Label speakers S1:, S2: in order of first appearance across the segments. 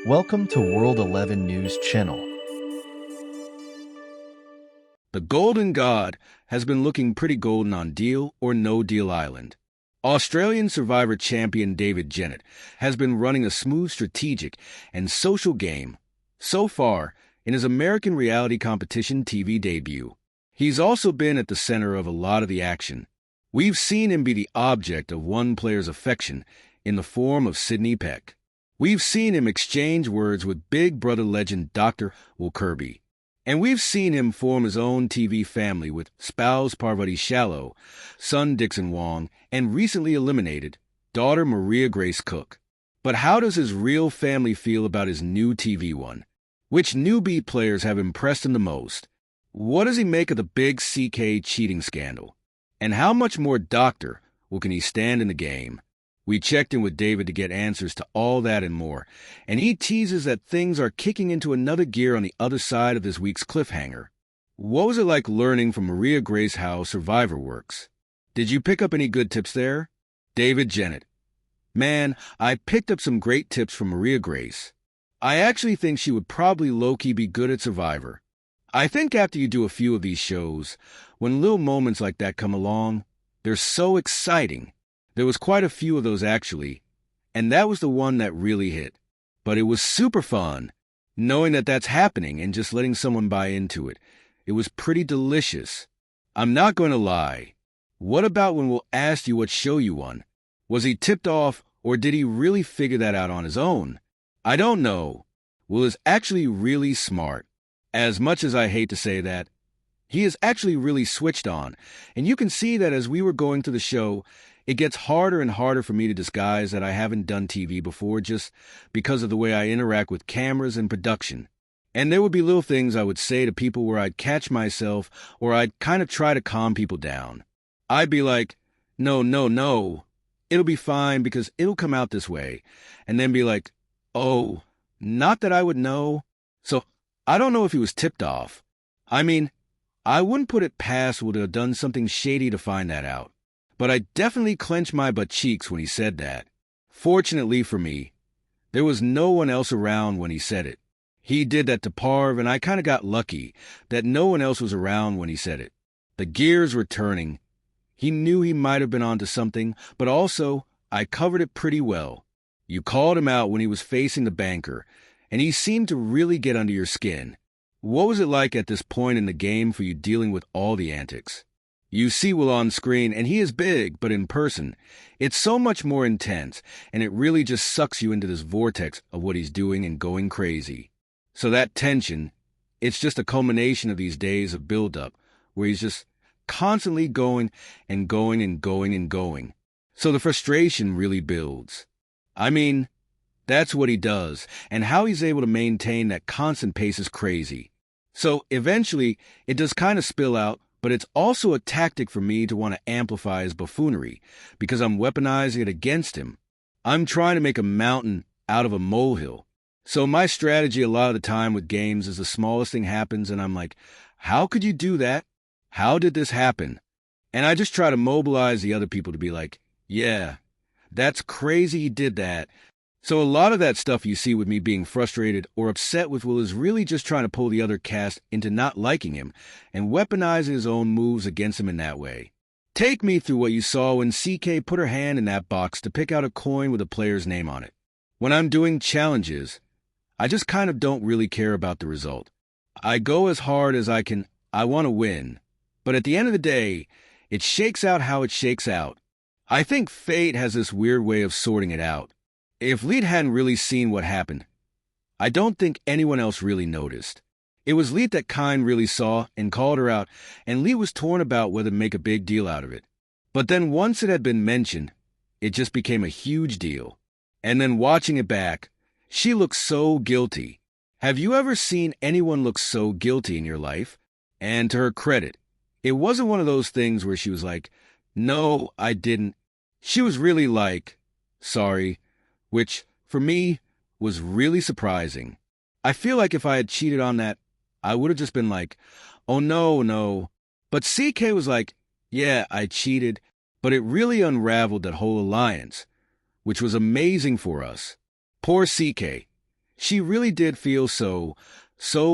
S1: Welcome to World 11 News Channel.
S2: The Golden God has been looking pretty golden on Deal or No Deal Island. Australian Survivor champion David Genat has been running a smooth strategic and social game so far in his American reality competition TV debut. He's also been at the center of a lot of the action. We've seen him be the object of one player's affection in the form of Sidney Peck. We've seen him exchange words with Big Brother legend Dr. Will Kirby. And we've seen him form his own TV family with spouse Parvati Shallow, son Dixon Wong, and recently eliminated daughter Maria Grace Cook. But how does his real family feel about his new TV one? Which newbie players have impressed him the most? What does he make of the big CK cheating scandal? And how much more Dr. Will can he stand in the game? We checked in with David to get answers to all that and more, and he teases that things are kicking into another gear on the other side of this week's cliffhanger. What was it like learning from Maria Grace how Survivor works? Did you pick up any good tips there? David Genat. Man, I picked up some great tips from Maria Grace. I actually think she would probably low-key be good at Survivor. I think after you do a few of these shows, when little moments like that come along, they're so exciting. There was quite a few of those actually, and that was the one that really hit. But it was super fun, knowing that that's happening and just letting someone buy into it. It was pretty delicious. I'm not going to lie. What about when Will asked you what show you won? Was he tipped off, or did he really figure that out on his own? I don't know. Will is actually really smart. As much as I hate to say that, he is actually really switched on, and you can see that as we were going through the show, it gets harder and harder for me to disguise that I haven't done TV before just because of the way I interact with cameras and production. And there would be little things I would say to people where I'd catch myself or I'd kind of try to calm people down. I'd be like, no, it'll be fine because it'll come out this way. And then be like, oh, not that I would know. So I don't know if he was tipped off. I mean, I wouldn't put it past Will to have done something shady to find that out. But I definitely clenched my butt cheeks when he said that. Fortunately for me, there was no one else around when he said it. He did that to Parv, and I kind of got lucky that no one else was around when he said it. The gears were turning. He knew he might have been onto something, but also I covered it pretty well. You called him out when he was facing the banker, and he seemed to really get under your skin. What was it like at this point in the game for you dealing with all the antics? You see Will on screen, and he is big, but in person, it's so much more intense, and it really just sucks you into this vortex of what he's doing and going crazy. So that tension, it's just a culmination of these days of build-up, where he's just constantly going and going and going and going. So the frustration really builds. I mean, that's what he does, and how he's able to maintain that constant pace is crazy. So eventually, it does kind of spill out, but it's also a tactic for me to want to amplify his buffoonery, because I'm weaponizing it against him. I'm trying to make a mountain out of a molehill. So my strategy a lot of the time with games is the smallest thing happens, and I'm like, how could you do that? How did this happen? And I just try to mobilize the other people to be like, yeah, that's crazy he did that. So a lot of that stuff you see with me being frustrated or upset with Will is really just trying to pull the other cast into not liking him and weaponizing his own moves against him in that way. Take me through what you saw when CK put her hand in that box to pick out a coin with a player's name on it. When I'm doing challenges, I just kind of don't really care about the result. I go as hard as I can. I want to win. But at the end of the day, it shakes out how it shakes out. I think fate has this weird way of sorting it out. If Leet hadn't really seen what happened, I don't think anyone else really noticed. It was Leet that Kine really saw and called her out, and Leet was torn about whether to make a big deal out of it. But then once it had been mentioned, it just became a huge deal. And then watching it back, she looked so guilty. Have you ever seen anyone look so guilty in your life? And to her credit, it wasn't one of those things where she was like, no, I didn't. She was really like, sorry. Which, for me, was really surprising. I feel like if I had cheated on that, I would have just been like, oh no. But CK was like, yeah, I cheated, but it really unraveled that whole alliance, which was amazing for us. Poor CK. She really did feel so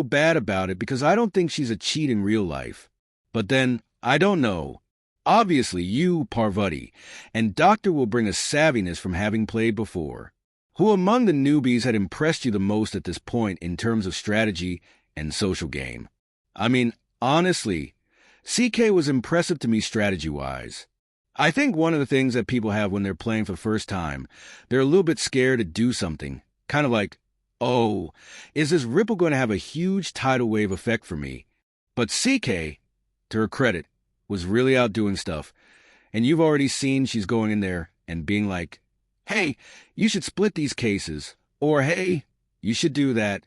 S2: bad about it because I don't think she's a cheat in real life. But then, I don't know. Obviously, you, Parvati, and Doctor will bring a savviness from having played before. Who among the newbies had impressed you the most at this point in terms of strategy and social game? I mean, honestly, CK was impressive to me strategy-wise. I think one of the things that people have when they're playing for the first time, they're a little bit scared to do something. Kind of like, oh, is this ripple going to have a huge tidal wave effect for me? But CK, to her credit, was really out doing stuff. And you've already seen she's going in there and being like, hey, you should split these cases. Or, hey, you should do that.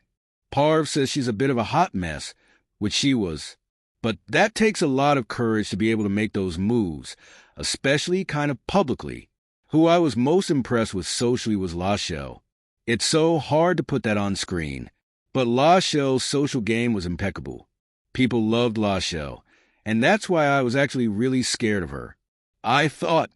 S2: Parv says she's a bit of a hot mess, which she was. But that takes a lot of courage to be able to make those moves, especially kind of publicly. Who I was most impressed with socially was Lachelle. It's so hard to put that on screen. But Lachelle's social game was impeccable. People loved Lachelle. And that's why I was actually really scared of her. I thought,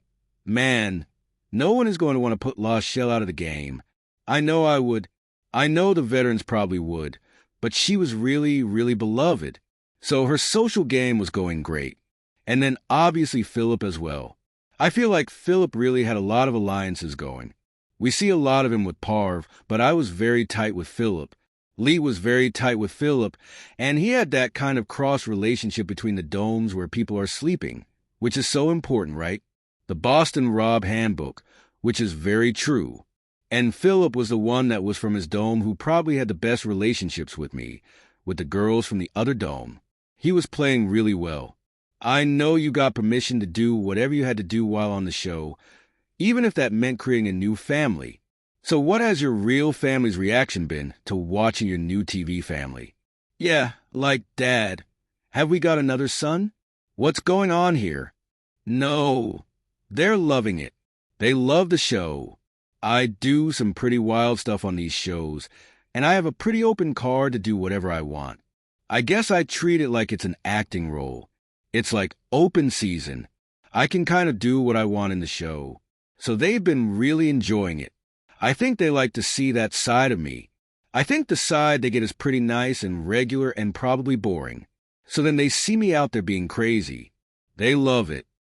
S2: man, no one is going to want to put Lachelle out of the game. I know I would. I know the veterans probably would. But she was really, really beloved. So her social game was going great. And then obviously Philip as well. I feel like Philip really had a lot of alliances going. We see a lot of him with Parv, but I was very tight with Philip. Lee was very tight with Philip, and he had that kind of cross relationship between the domes where people are sleeping, which is so important, right? The Boston Rob handbook, which is very true. And Philip was the one that was from his dome who probably had the best relationships with me, with the girls from the other dome. He was playing really well. I know you got permission to do whatever you had to do while on the show, even if that meant creating a new family. So what has your real family's reaction been to watching your new TV family? Yeah, like, Dad, have we got another son? What's going on here? No, they're loving it. They love the show. I do some pretty wild stuff on these shows, and I have a pretty open card to do whatever I want. I guess I treat it like it's an acting role. It's like open season. I can kind of do what I want in the show. So they've been really enjoying it. I think they like to see that side of me. I think the side they get is pretty nice and regular and probably boring. So then they see me out there being crazy. They love it.